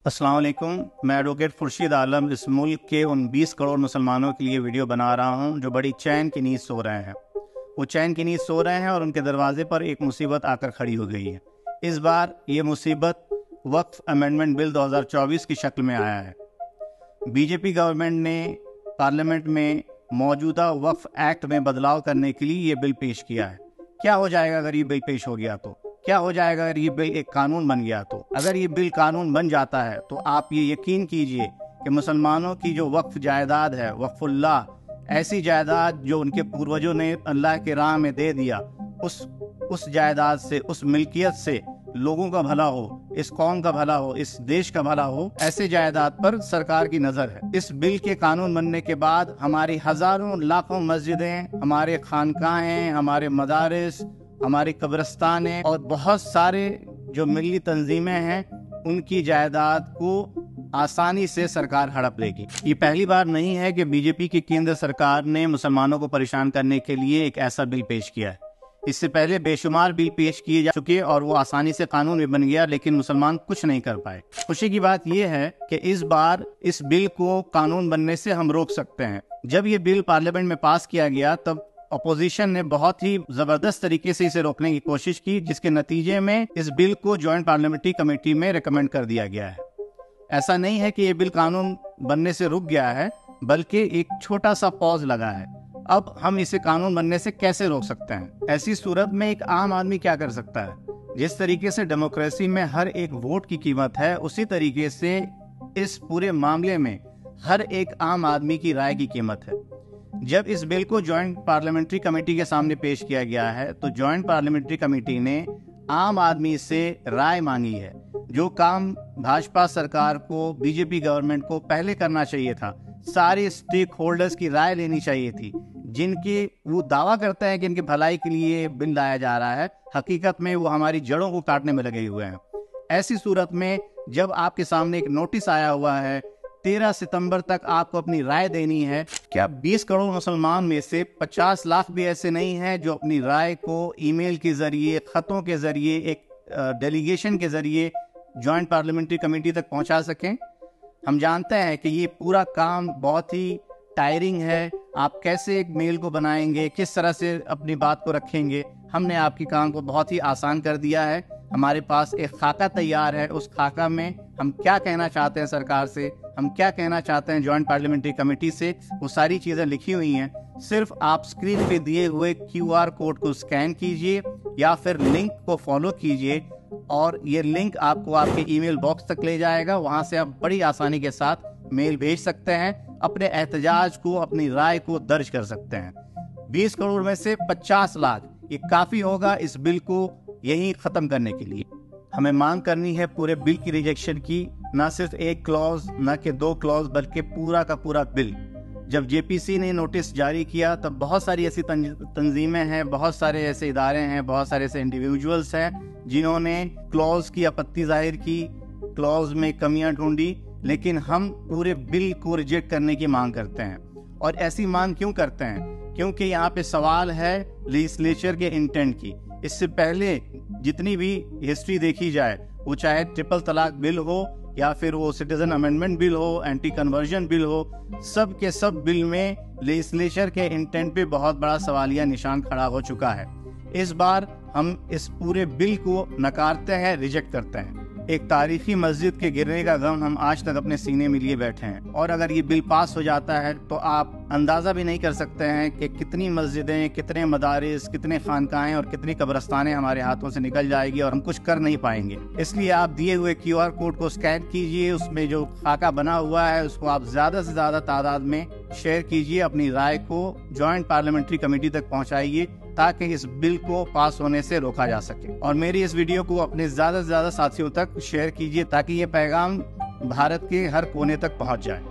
अस्सलाम वालेकुम। मैं एडवोकेट खुर्शीद आलम इस मुल्क के उन 20 करोड़ मुसलमानों के लिए वीडियो बना रहा हूं जो बड़ी चैन की नींद सो रहे हैं। वो चैन की नींद सो रहे हैं और उनके दरवाजे पर एक मुसीबत आकर खड़ी हो गई है। इस बार ये मुसीबत वक्फ अमेंडमेंट बिल 2024 की शक्ल में आया है। बीजेपी गवर्नमेंट ने पार्लियामेंट में मौजूदा वक्फ एक्ट में बदलाव करने के लिए ये बिल पेश किया है। क्या हो जाएगा अगर ये बिल पेश हो गया तो? क्या हो जाएगा अगर ये बिल एक कानून बन गया तो? अगर ये बिल कानून बन जाता है तो आप ये यकीन कीजिए कि मुसलमानों की जो वक्फ जायदाद है, वक्फुल्लाह, ऐसी जायदाद जो उनके पूर्वजों ने अल्लाह के राह में दे दिया, उस जायदाद से, उस मिल्कियत से लोगों का भला हो, इस कौम का भला हो, इस देश का भला हो, ऐसे जायदाद पर सरकार की नजर है। इस बिल के कानून बनने के बाद हमारी हजारों लाखों मस्जिदें, हमारे खानकाहें, हमारे मदारिस, हमारी कब्रिस्तानें और बहुत सारे जो मिली तंजीमें हैं, उनकी जायदाद को आसानी से सरकार हड़प लेगी। ये पहली बार नहीं है कि बीजेपी की केंद्र सरकार ने मुसलमानों को परेशान करने के लिए एक ऐसा बिल पेश किया है। इससे पहले बेशुमार बिल पेश किए जा चुके और वो आसानी से कानून भी बन गया, लेकिन मुसलमान कुछ नहीं कर पाए। खुशी की बात यह है कि इस बार इस बिल को कानून बनने से हम रोक सकते हैं। जब ये बिल पार्लियामेंट में पास किया गया तब अपोजिशन ने बहुत ही जबरदस्त तरीके से इसे रोकने की कोशिश की, जिसके नतीजे में इस बिल को ज्वाइंट पार्लियामेंट्री कमेटी में रिकमेंड कर दिया गया है। ऐसा नहीं है कि ये बिल कानून बनने से रुक गया है, बल्कि एक छोटा सा पॉज लगा है। अब हम इसे कानून बनने से कैसे रोक सकते हैं? ऐसी सूरत में एक आम आदमी क्या कर सकता है? जिस तरीके से डेमोक्रेसी में हर एक वोट की कीमत है, उसी तरीके से इस पूरे मामले में हर एक आम आदमी की राय की कीमत है। जब इस बिल को ज्वाइंट पार्लियामेंट्री कमेटी के सामने पेश किया गया है तो ज्वाइंट पार्लियामेंट्री कमेटी ने आम आदमी से राय मांगी है। जो काम भाजपा सरकार को, बीजेपी गवर्नमेंट को पहले करना चाहिए था, सारे स्टेक होल्डर्स की राय लेनी चाहिए थी, जिनके वो दावा करते हैं कि इनकी भलाई के लिए बिल लाया जा रहा है, हकीकत में वो हमारी जड़ों को काटने में लगे हुए हैं। ऐसी सूरत में जब आपके सामने एक नोटिस आया हुआ है, 13 सितंबर तक आपको अपनी राय देनी है, क्या 20 करोड़ मुसलमान में से 50 लाख भी ऐसे नहीं हैं जो अपनी राय को ईमेल के जरिए, खतों के जरिए, एक डेलीगेशन के जरिए ज्वाइंट पार्लियामेंट्री कमेटी तक पहुंचा सकें? हम जानते हैं कि ये पूरा काम बहुत ही टायरिंग है। आप कैसे एक मेल को बनाएंगे, किस तरह से अपनी बात को रखेंगे। हमने आपके काम को बहुत ही आसान कर दिया है। हमारे पास एक खाका तैयार है। उस खाका में हम क्या कहना चाहते हैं सरकार से, हम क्या कहना चाहते हैं ज्वाइंट पार्लियामेंट्री कमेटी से, वो सारी चीज़ें लिखी हुई हैं। सिर्फ आप स्क्रीन पे दिए हुए QR कोड को स्कैन कीजिए या फिर लिंक को फॉलो कीजिए और ये लिंक आपको आपके ईमेल बॉक्स तक ले जाएगा। वहाँ से आप बड़ी आसानी के साथ मेल भेज सकते हैं, अपने एहतजाज को, अपनी राय को दर्ज कर सकते हैं। 20 करोड़ में से 50 लाख, ये काफ़ी होगा इस बिल को यहीं ख़त्म करने के लिए। हमें मांग करनी है पूरे बिल की रिजेक्शन की, ना सिर्फ एक क्लॉज, ना कि 2 क्लॉज, बल्कि पूरा का पूरा बिल। जब JPC ने नोटिस जारी किया तब बहुत सारी ऐसी तंजीमें हैं, बहुत सारे ऐसे इदारे हैं, बहुत सारे ऐसे इंडिविजुअल्स हैं जिन्होंने क्लॉज की आपत्ति जाहिर की, क्लॉज में कमियां ढूंढी, लेकिन हम पूरे बिल को रिजेक्ट करने की मांग करते हैं। और ऐसी मांग क्यों करते हैं? क्योंकि यहाँ पे सवाल है लेजिस्लेचर के इंटेंट की। इससे पहले जितनी भी हिस्ट्री देखी जाए, वो चाहे ट्रिपल तलाक बिल हो या फिर वो सिटीजन अमेंडमेंट बिल हो, एंटी कन्वर्जन बिल हो, सब के सब बिल में लेजिस्लेचर के इंटेंट पे बहुत बड़ा सवालिया निशान खड़ा हो चुका है। इस बार हम इस पूरे बिल को नकारते हैं, रिजेक्ट करते हैं। एक तारीखी मस्जिद के गिरने का गम हम आज तक अपने सीने में लिए बैठे हैं, और अगर ये बिल पास हो जाता है तो आप अंदाजा भी नहीं कर सकते हैं कि कितनी मस्जिदें, कितने मदारिस, कितने खानकाहें और कितनी कब्रिस्तानें हमारे हाथों से निकल जाएगी और हम कुछ कर नहीं पाएंगे। इसलिए आप दिए हुए QR कोड को स्कैन कीजिए, उसमें जो खाका बना हुआ है उसको आप ज्यादा से ज्यादा तादाद में शेयर कीजिए, अपनी राय को ज्वाइंट पार्लियामेंट्री कमेटी तक पहुंचाइए ताकि इस बिल को पास होने से रोका जा सके। और मेरी इस वीडियो को अपने ज्यादा से ज्यादा साथियों तक शेयर कीजिए ताकि ये पैगाम भारत के हर कोने तक पहुंच जाए।